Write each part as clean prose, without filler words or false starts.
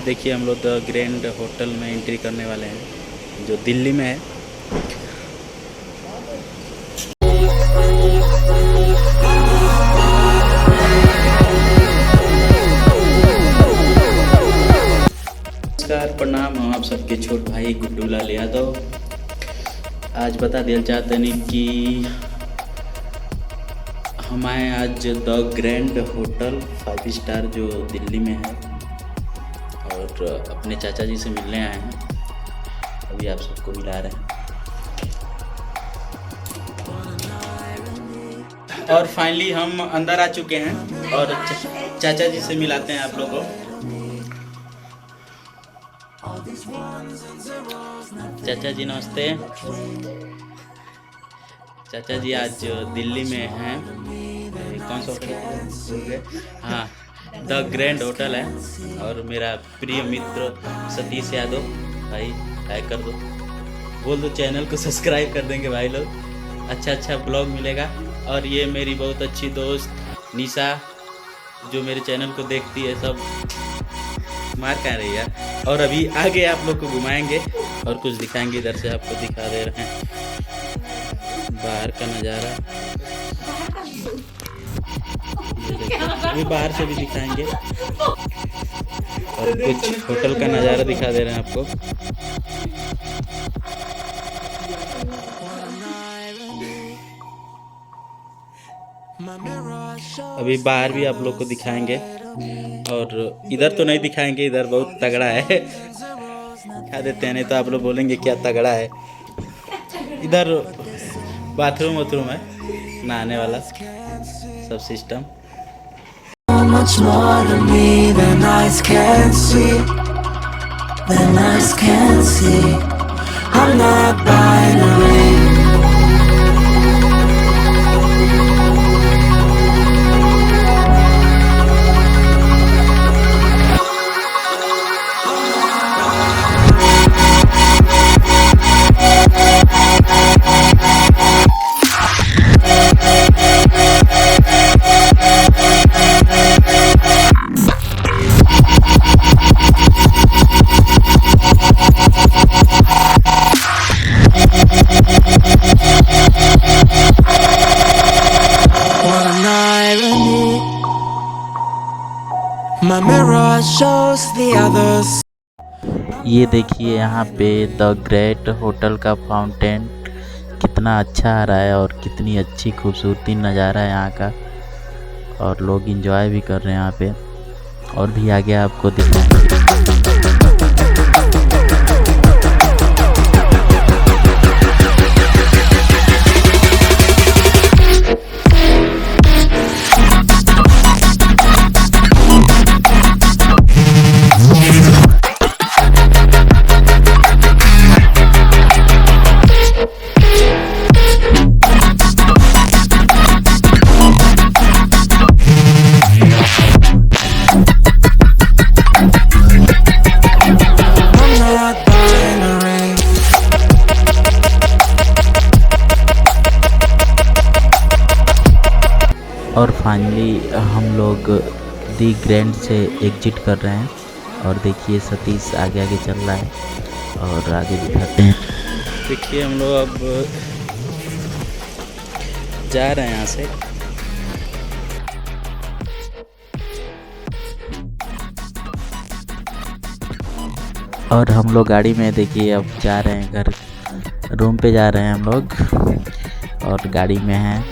देखिए हम लोग द ग्रैंड होटल में एंट्री करने वाले हैं जो दिल्ली में है। नमस्कार, प्रणाम। हम आप सबके छोट भाई गुड्डू लाल यादव। आज बता दिया चाहते नहीं कि हम आए आज द ग्रैंड होटल 5 स्टार जो दिल्ली में है और अपने चाचा जी से मिलने आए हैं। अभी आप सबको मिला रहे हैं और फाइनली हम अंदर आ चुके हैं और चाचा जी से मिलाते हैं आप लोगों को। चाचा जी नमस्ते। चाचा जी आज दिल्ली में हैं, कौन सा होटल है? हाँ, द ग्रैंड होटल है और मेरा प्रिय मित्र सतीश यादव भाई लाइक कर दो, बोल दो चैनल को सब्सक्राइब कर देंगे भाई लोग। अच्छा ब्लॉग मिलेगा। और ये मेरी बहुत अच्छी दोस्त निशा जो मेरे चैनल को देखती है, सब मार कर रही है। और अभी आगे आप लोग को घुमाएंगे और कुछ दिखाएंगे। इधर से आपको दिखा दे रहे हैं बाहर का नज़ारा। अभी बाहर से भी दिखाएंगे और कुछ होटल का नज़ारा दिखा दे रहे हैं आपको। अभी बाहर भी आप लोग को दिखाएंगे और इधर तो नहीं दिखाएंगे, इधर बहुत तगड़ा है। दिखा देते हैं, नहीं तो आप लोग बोलेंगे क्या तगड़ा है। इधर बाथरूम वाथरूम है, नहाने वाला सब system. Much more to me than eyes can see, than eyes can see. I'm not binary. My mirror shows the others. ये देखिए यहाँ पे द ग्रेट होटल का फाउंटेन कितना अच्छा आ रहा है और कितनी अच्छी खूबसूरती नज़ारा है यहाँ का, और लोग एंजॉय भी कर रहे हैं यहाँ पे। और भी आगे आपको दिखाएंगे। और फाइनली हम लोग दी ग्रैंड से एग्जिट कर रहे हैं और देखिए सतीश आगे आगे चल रहा है और आगे दिखाते हैं। देखिए हम लोग अब जा रहे हैं यहाँ से। और हम लोग गाड़ी में देखिए अब जा रहे हैं घर, रूम पे जा रहे हैं हम लोग। और गाड़ी में हैं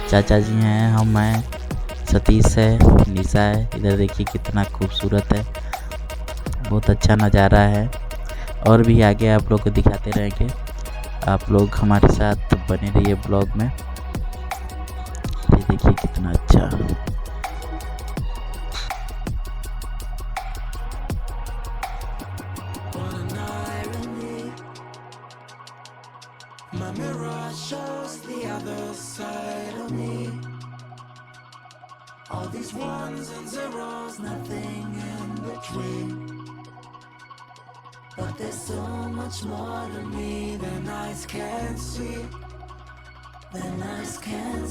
चाचा जी हैं, हम हैं, सतीश है, निशा है। इधर देखिए कितना खूबसूरत है, बहुत अच्छा नज़ारा है। और भी आगे आप लोग को दिखाते रहेंगे। आप लोग हमारे साथ बने रहिए ब्लॉग में। ये देखिए कितना अच्छा। My mirror shows the other side of me. All these ones and zeros, nothing in between. But there's so much more to me than eyes can see, than eyes can